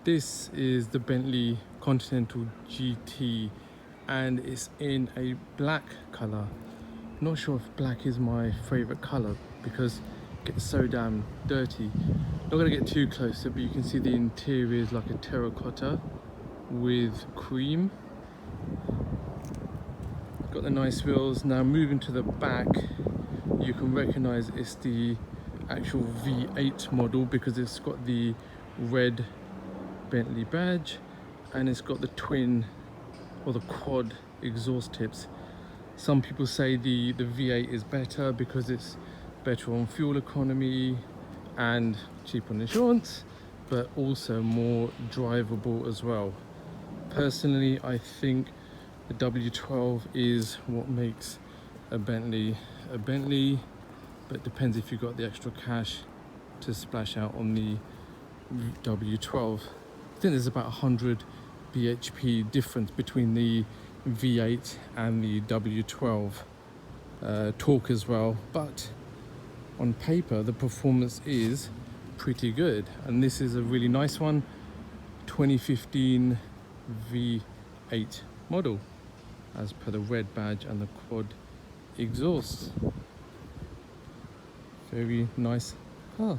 This is the Bentley Continental GT and it's in a black color. Not sure if black is my favorite color because it gets so damn dirty. Not gonna get too close, but you can see the interior is like a terracotta with cream. Got the nice wheels. Now moving to the back, you can recognize it's the actual V8 model because it's got the red Bentley badge and it's got the twin or the quad exhaust tips. Some people say the V8 is better because it's better on fuel economy and cheaper on insurance, but also more drivable as well. Personally, I think the W12 is what makes a Bentley, but it depends if you've got the extra cash to splash out on the W12. I think there's about 100 bhp difference between the V8 and the W12. Torque as well, but on paper the performance is pretty good, and this is a really nice one, 2015 V8 model as per the red badge and the quad exhaust. Very nice car.